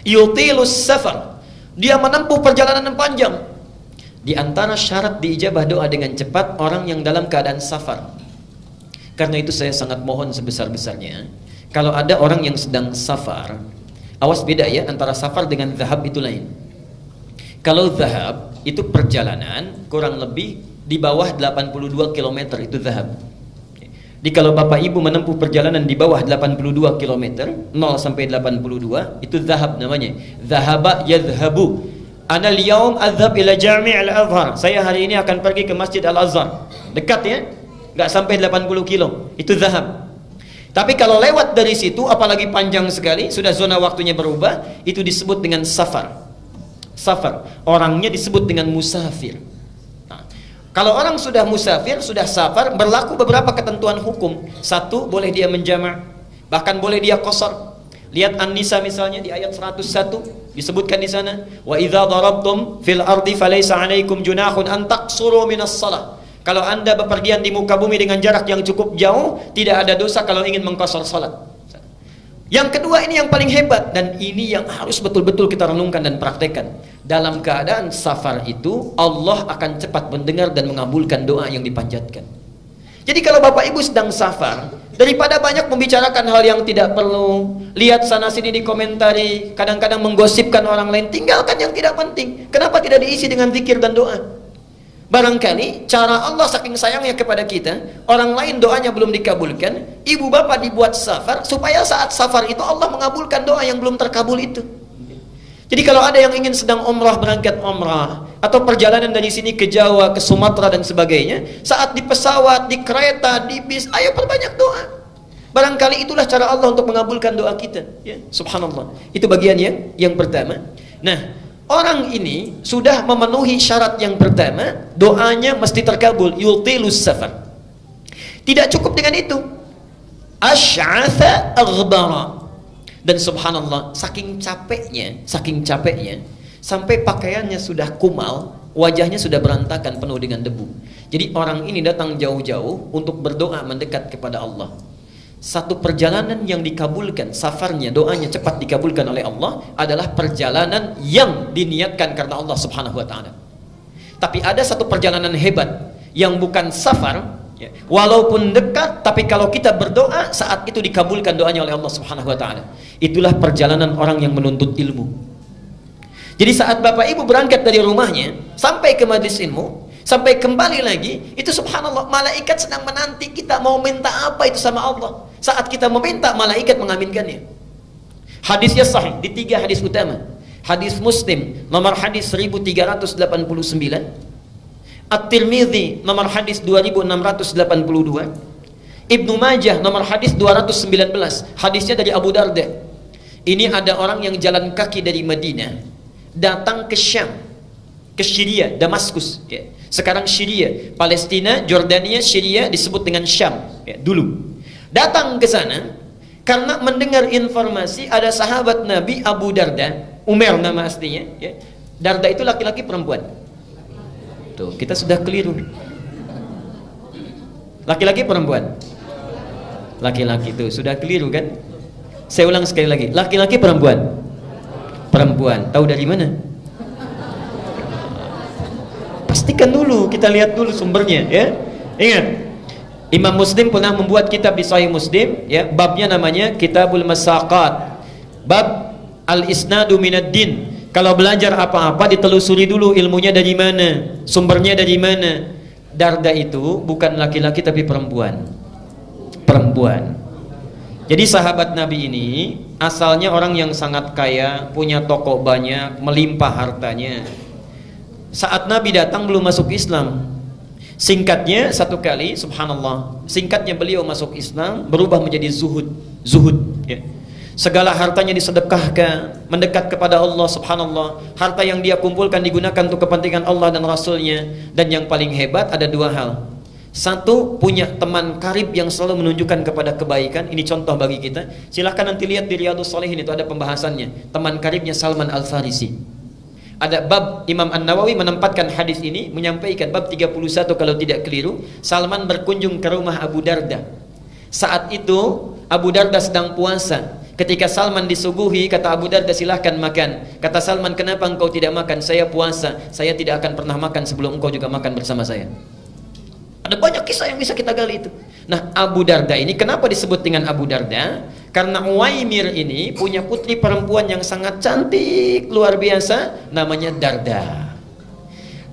Yutilus safar, dia menempuh perjalanan yang panjang. Di antara syarat diijabah doa dengan cepat orang yang dalam keadaan safar. Karena itu saya sangat mohon sebesar-besarnya, kalau ada orang yang sedang safar, awas beda ya, antara safar dengan zahab itu lain. Kalau zahab itu perjalanan kurang lebih di bawah 82 km itu zahab. Jadi kalau Bapak Ibu menempuh perjalanan di bawah 82 km, 0 sampai 82 itu zahab namanya. Zahaba yadhhabu. Ana al-yaum adhhab ila Jami' al-Azhar. Saya hari ini akan pergi ke Masjid Al-Azhar. Dekat ya? Enggak sampai 80 kilo. Itu zahab. Tapi kalau lewat dari situ, apalagi panjang sekali, sudah zona waktunya berubah, itu disebut dengan safar. Safar. Orangnya disebut dengan musafir. Nah, kalau orang sudah musafir, sudah safar, berlaku beberapa ketentuan hukum. Satu, boleh dia menjama', bahkan boleh dia qasar. Lihat An-Nisa misalnya di ayat 101 disebutkan di sana, wa idza darabtum fil ardi falaysa 'alaikum junahun an taqsuru minas shalah. Kalau Anda bepergian di muka bumi dengan jarak yang cukup jauh, tidak ada dosa kalau ingin mengqasar salat. Yang kedua, ini yang paling hebat, dan ini yang harus betul-betul kita renungkan dan praktekkan. Dalam keadaan safar itu, Allah akan cepat mendengar dan mengabulkan doa yang dipanjatkan. Jadi kalau Bapak Ibu sedang safar, daripada banyak membicarakan hal yang tidak perlu, lihat sana sini dikomentari, kadang-kadang menggosipkan orang lain, tinggalkan yang tidak penting. Kenapa tidak diisi dengan zikir dan doa? Barangkali cara Allah saking sayangnya kepada kita, orang lain doanya belum dikabulkan, ibu bapak dibuat safar supaya saat safar itu Allah mengabulkan doa yang belum terkabul itu. Jadi kalau ada yang ingin sedang umrah, berangkat umrah, atau perjalanan dari sini ke Jawa, ke Sumatera dan sebagainya, saat di pesawat, di kereta, di bis, ayo perbanyak doa. Barangkali itulah cara Allah untuk mengabulkan doa kita, ya. Subhanallah. Itu bagian yang pertama. Nah, orang ini sudah memenuhi syarat yang pertama, doanya mesti terkabul, yutilus safar. Tidak cukup dengan itu, asy'atha aghdara. Dan subhanallah, saking capeknya, sampai pakaiannya sudah kumal, wajahnya sudah berantakan penuh dengan debu. Jadi orang ini datang jauh-jauh untuk berdoa mendekat kepada Allah. Satu perjalanan yang dikabulkan, safarnya, doanya cepat dikabulkan oleh Allah, adalah perjalanan yang diniatkan karena Allah subhanahu wa ta'ala. Tapi ada satu perjalanan hebat yang bukan safar, ya, walaupun dekat, tapi kalau kita berdoa, saat itu dikabulkan doanya oleh Allah subhanahu wa ta'ala. Itulah perjalanan orang yang menuntut ilmu. Jadi saat Bapak Ibu berangkat dari rumahnya sampai ke majelis ilmu, sampai kembali lagi, itu subhanallah, malaikat sedang menanti kita mau minta apa itu sama Allah. Saat kita meminta, malaikat mengaminkannya. Hadisnya sahih di 3 hadis utama. Hadis Muslim nomor hadis 1389, At-Tirmidzi nomor hadis 2682, Ibnu Majah nomor hadis 219. Hadisnya dari Abu Darda. Ini ada orang yang jalan kaki dari Madinah datang ke Syam, ke Syria, Damaskus, ya. Sekarang Syria, Palestina, Jordania, Syria disebut dengan Syam, ya, dulu. Datang ke sana karena mendengar informasi ada sahabat Nabi Abu Darda, Umar nama aslinya, ya. Darda itu laki-laki perempuan? Tuh, kita sudah keliru. Laki-laki perempuan? Laki-laki, tuh sudah keliru kan? Saya ulang sekali lagi, laki-laki perempuan? Perempuan. Tahu dari mana? Pastikan dulu, kita lihat dulu sumbernya, ya. Ingat, Imam Muslim pernah membuat kitab di Sahih Muslim, ya, babnya namanya Kitabul Masaqat, bab al-isnadu minad din. Kalau belajar apa-apa ditelusuri dulu ilmunya dari mana, sumbernya dari mana. Darda itu bukan laki-laki tapi perempuan. Perempuan. Jadi sahabat Nabi ini asalnya orang yang sangat kaya, punya toko banyak, melimpah hartanya. Saat Nabi datang belum masuk Islam. Singkatnya satu kali, subhanallah, singkatnya beliau masuk Islam berubah menjadi zuhud ya. Segala hartanya disedekahkan, mendekat kepada Allah, subhanallah. Harta yang dia kumpulkan digunakan untuk kepentingan Allah dan Rasulnya. Dan yang paling hebat ada dua hal. Satu, punya teman karib yang selalu menunjukkan kepada kebaikan. Ini contoh bagi kita. Silahkan nanti lihat di Riyadhus Shalihin, itu ada pembahasannya. Teman karibnya Salman Al-Farisi. Ada bab, Imam An-Nawawi menempatkan hadis ini, menyampaikan bab 31 kalau tidak keliru. Salman berkunjung ke rumah Abu Darda. Saat itu Abu Darda sedang puasa. Ketika Salman disuguhi, kata Abu Darda, silahkan makan. Kata Salman, kenapa engkau tidak makan? Saya puasa, saya tidak akan pernah makan sebelum engkau juga makan bersama saya. Ada banyak kisah yang bisa kita gali itu. Nah, Abu Darda ini kenapa disebut dengan Abu Darda? Karena Uwaimir ini punya putri perempuan yang sangat cantik, luar biasa, namanya Darda.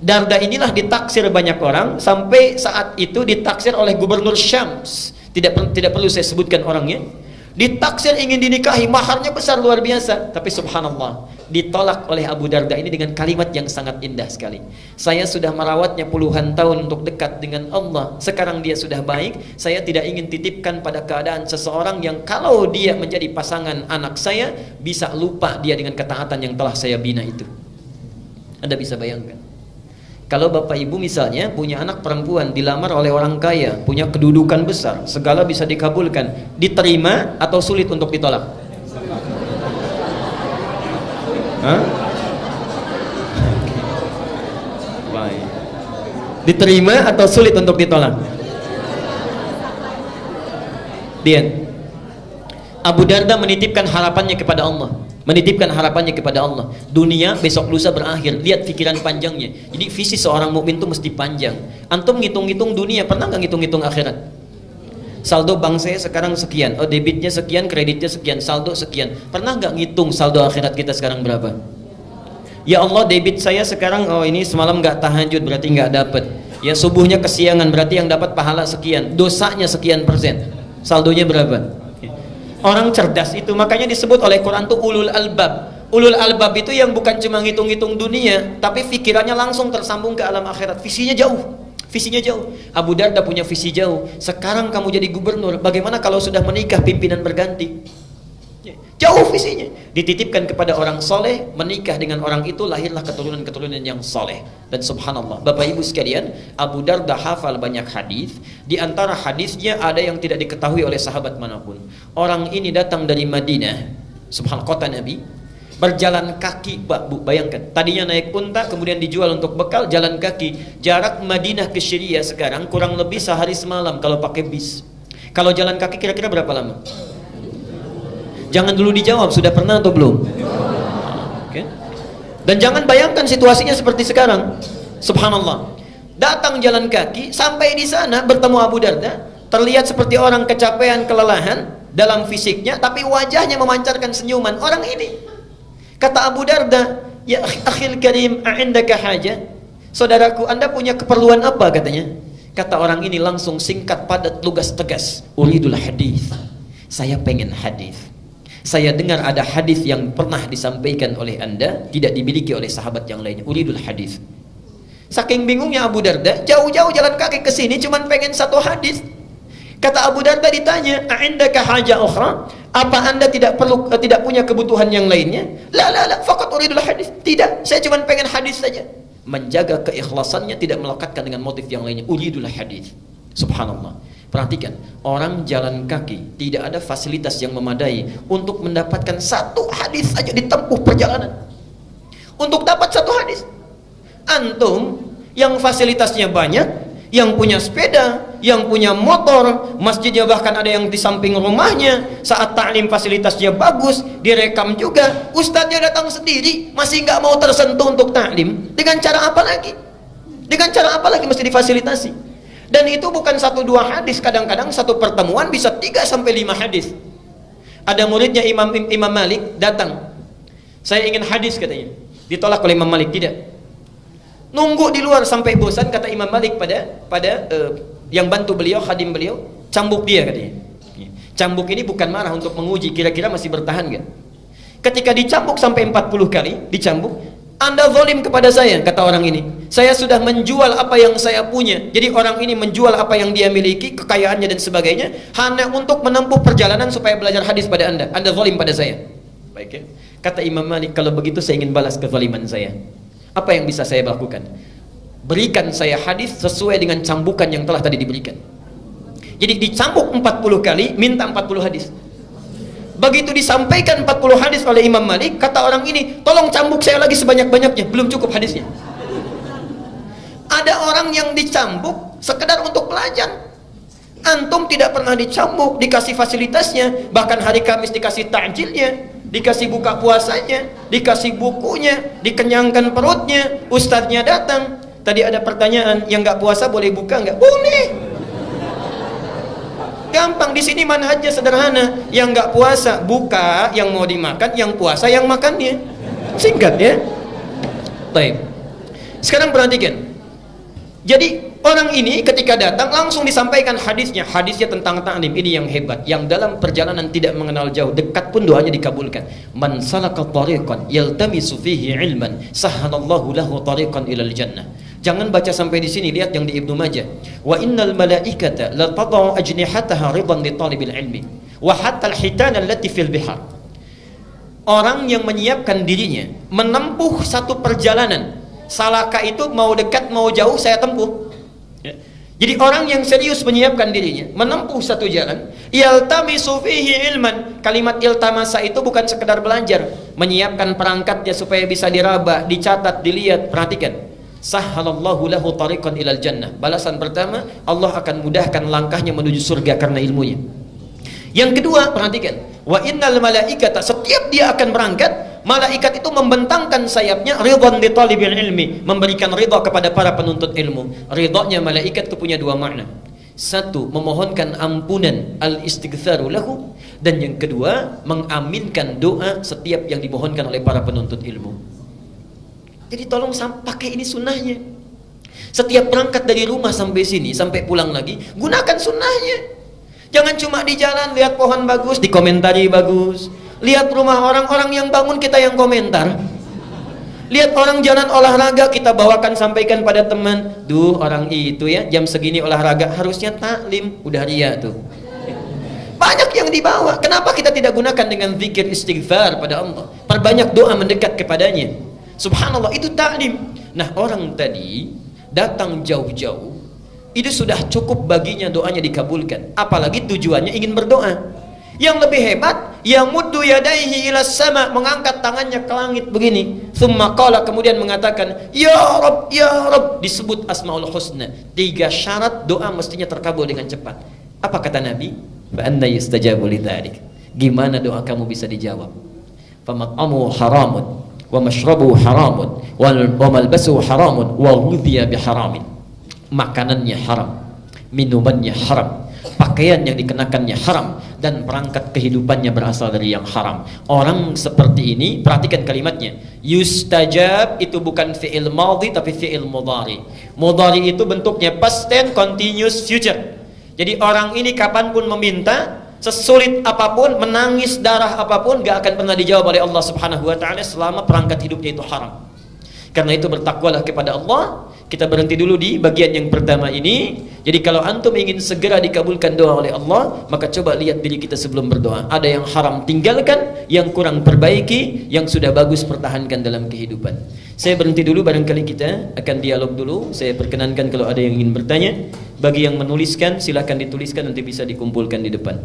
Darda inilah ditaksir banyak orang, sampai saat itu ditaksir oleh gubernur Syams. Tidak perlu saya sebutkan orangnya. Ditaksir ingin dinikahi, maharnya besar luar biasa, tapi subhanallah ditolak oleh Abu Darda ini dengan kalimat yang sangat indah sekali. Saya sudah merawatnya puluhan tahun untuk dekat dengan Allah. Sekarang dia sudah baik, saya tidak ingin titipkan pada keadaan seseorang yang kalau dia menjadi pasangan anak saya, bisa lupa dia dengan ketaatan yang telah saya bina itu. Anda bisa bayangkan, kalau bapak ibu misalnya punya anak perempuan, dilamar oleh orang kaya, punya kedudukan besar, segala bisa dikabulkan, diterima atau sulit untuk ditolak? Hah? Baik. Diterima atau sulit untuk ditolak? Dia Abu Darda menitipkan harapannya kepada Allah, menitipkan harapannya kepada Allah. Dunia besok lusa berakhir. Lihat pikiran panjangnya. Jadi visi seorang mukmin itu mesti panjang. Antum ngitung-ngitung dunia, pernah nggak ngitung-ngitung akhirat? Saldo bank saya sekarang sekian, oh debitnya sekian, kreditnya sekian, saldo sekian. Pernah nggak ngitung saldo akhirat kita sekarang berapa? Ya Allah, debit saya sekarang, oh ini semalam nggak tahajud berarti nggak dapat. Ya subuhnya kesiangan berarti yang dapat pahala sekian, dosanya sekian persen. Saldonya berapa? Orang cerdas itu makanya disebut oleh Quran tuh ulul albab. Ulul albab itu yang bukan cuma ngitung-ngitung dunia, tapi pikirannya langsung tersambung ke alam akhirat. Visinya jauh. Visinya jauh. Abu Darda punya visi jauh. Sekarang kamu jadi gubernur, bagaimana kalau sudah menikah pimpinan berganti? Jauh visinya. Dititipkan kepada orang soleh, menikah dengan orang itu, lahirlah keturunan-keturunan yang soleh. Dan subhanallah, Bapak Ibu sekalian, Abu Darda hafal banyak hadis. Di antara hadisnya ada yang tidak diketahui oleh sahabat manapun. Orang ini datang dari Madinah, subhanallah, kota Nabi, berjalan kaki, Pak Bu, bayangkan. Tadinya naik unta, kemudian dijual untuk bekal, jalan kaki. Jarak Madinah ke Syria sekarang kurang lebih sehari semalam kalau pakai bis. Kalau jalan kaki kira-kira berapa lama? Jangan dulu dijawab, sudah pernah atau belum? Okay. Dan jangan bayangkan situasinya seperti sekarang. Subhanallah. Datang jalan kaki, sampai di sana bertemu Abu Darda, terlihat seperti orang kecapean, kelelahan dalam fisiknya, tapi wajahnya memancarkan senyuman. Orang ini, kata Abu Darda, ya akhil karim, a'indaka haja? Saudaraku, Anda punya keperluan apa katanya? Kata orang ini langsung singkat, padat, lugas, tegas. Uridul hadis. Saya pengen hadis. Saya dengar ada hadis yang pernah disampaikan oleh Anda tidak dimiliki oleh sahabat yang lainnya. Uridul hadis. Saking bingungnya Abu Darda, jauh-jauh jalan kaki ke sini cuman pengen satu hadis. Kata Abu Darda ditanya, "A'indaka haja ukhra?" Apa Anda tidak punya kebutuhan yang lainnya? La, faqat uridul hadis. Tidak, saya cuman pengen hadis saja. Menjaga keikhlasannya, tidak melekatkan dengan motif yang lainnya. Uridul hadis. Subhanallah. Perhatikan, orang jalan kaki tidak ada fasilitas yang memadai untuk mendapatkan satu hadis saja ditempuh perjalanan. Untuk dapat satu hadis, antum yang fasilitasnya banyak, yang punya sepeda, yang punya motor, masjidnya bahkan ada yang di samping rumahnya, saat taklim fasilitasnya bagus, direkam juga, ustadznya datang sendiri, masih nggak mau tersentuh untuk taklim. Dengan cara apa lagi? Dengan cara apa lagi mesti difasilitasi? Dan itu bukan 1-2 hadis, kadang-kadang satu pertemuan bisa 3-5 hadis. Ada muridnya Imam Malik datang, saya ingin hadis katanya, ditolak oleh Imam Malik, tidak. Nunggu di luar sampai bosan, kata Imam Malik pada yang bantu beliau, khadim beliau, cambuk dia katanya. Cambuk ini bukan marah untuk menguji kira-kira masih bertahan nggak. Ketika dicambuk sampai 40 kali, dicambuk, Anda zalim kepada saya, kata orang ini. Saya sudah menjual apa yang saya punya. Jadi orang ini menjual apa yang dia miliki, kekayaannya dan sebagainya, hanya untuk menempuh perjalanan supaya belajar hadis pada Anda. Anda zalim pada saya. Baik ya. Kata Imam Malik, kalau begitu saya ingin balas kezaliman saya. Apa yang bisa saya lakukan? Berikan saya hadis sesuai dengan cambukan yang telah tadi diberikan. Jadi dicambuk 40 kali, minta 40 hadis. Begitu disampaikan 40 hadis oleh Imam Malik, kata orang ini, tolong cambuk saya lagi sebanyak-banyaknya, belum cukup hadisnya. Ada orang yang dicambuk sekedar untuk belajar. Antum tidak pernah dicambuk, dikasih fasilitasnya, bahkan hari Kamis dikasih takjilnya, dikasih buka puasanya, dikasih bukunya, dikenyangkan perutnya, ustadznya datang. Tadi ada pertanyaan, yang nggak puasa boleh buka nggak? Boleh. Gampang, di sini manhajnya sederhana. Yang nggak puasa buka yang mau dimakan, yang puasa yang makannya. Singkat ya. Baik. Sekarang perhatikan. Jadi orang ini ketika datang langsung disampaikan hadisnya. Hadisnya tentang ta'lim. Ini yang hebat. Yang dalam perjalanan tidak mengenal jauh, dekat pun doanya dikabulkan. Man salaka tariqan yaltamisu fihi ilman, sahhalallahu lahu tariqan ilal jannah. Jangan baca sampai di sini, lihat yang di Ibnu Majah. Wa innal malaikata la tad'u ajnihataha ridan li talibil ilmi wa hatta al-hitan allati fil bihar. Orang yang menyiapkan dirinya menempuh satu perjalanan. Salaka itu mau dekat mau jauh saya tempuh. Ya. Jadi orang yang serius menyiapkan dirinya menempuh satu jalan, yaltamisu fihi ilman. Kalimat iltamasa itu bukan sekedar belajar, menyiapkan perangkatnya supaya bisa diraba, dicatat, dilihat. Perhatikan. Sahhalallahu lahu tariqan ilal jannah. Balasan pertama, Allah akan mudahkan langkahnya menuju surga karena ilmunya. Yang kedua, perhatikan. Wa innal malaikata, setiap dia akan berangkat, malaikat itu membentangkan sayapnya ridwan li talibil ilmi, memberikan ridha kepada para penuntut ilmu. Ridhanya malaikat itu punya dua makna. Satu, memohonkan ampunan, al-istighfaru lahu, dan yang kedua, mengaminkan doa setiap yang dimohonkan oleh para penuntut ilmu. Jadi tolong pakai ini sunnahnya. Setiap berangkat dari rumah sampai sini, sampai pulang lagi, gunakan sunnahnya. Jangan cuma di jalan lihat pohon bagus, dikomentari bagus. Lihat rumah orang-orang yang bangun, kita yang komentar. Lihat orang jalan olahraga, kita bawakan, sampaikan pada teman. Duh, orang itu ya jam segini olahraga, harusnya taklim. Udah ria tuh. Banyak yang dibawa. Kenapa kita tidak gunakan dengan zikir istighfar pada Allah? Perbanyak doa mendekat kepadanya. Subhanallah, itu taklim. Nah, orang tadi datang jauh-jauh, itu sudah cukup baginya doanya dikabulkan. Apalagi tujuannya ingin berdoa. Yang lebih hebat, yamuddu yadaihi ila sama, mengangkat tangannya ke langit begini. Tsumma qala, kemudian mengatakan, ya Rabb, ya Rabb, disebut Asmaul Husna. 3 syarat doa mestinya terkabul dengan cepat. Apa kata Nabi? Fa anna yustajabu lidzalik. Gimana doa kamu bisa dijawab? Famat'amu haramun wa mashrabu haramun wa malbasu haramun wa ghudhiya biharamin. Makanannya haram, minumannya haram, pakaian yang dikenakannya haram, dan perangkat kehidupannya berasal dari yang haram. Orang seperti ini, perhatikan kalimatnya, yustajab itu bukan fi'il madhi tapi fi'il mudhari. Mudhari itu bentuknya past tense continuous future. Jadi orang ini kapanpun meminta, sesulit apapun, menangis darah apapun, gak akan pernah dijawab oleh Allah Subhanahu wa ta'ala selama perangkat hidupnya itu haram. Karena itu bertakwalah kepada Allah. Kita berhenti dulu di bagian yang pertama ini. Jadi kalau antum ingin segera dikabulkan doa oleh Allah, maka coba lihat diri kita sebelum berdoa. Ada yang haram tinggalkan, yang kurang perbaiki, yang sudah bagus pertahankan dalam kehidupan. Saya berhenti dulu, barangkali kita akan dialog dulu. Saya perkenankan kalau ada yang ingin bertanya. Bagi yang menuliskan, silakan dituliskan, nanti bisa dikumpulkan di depan.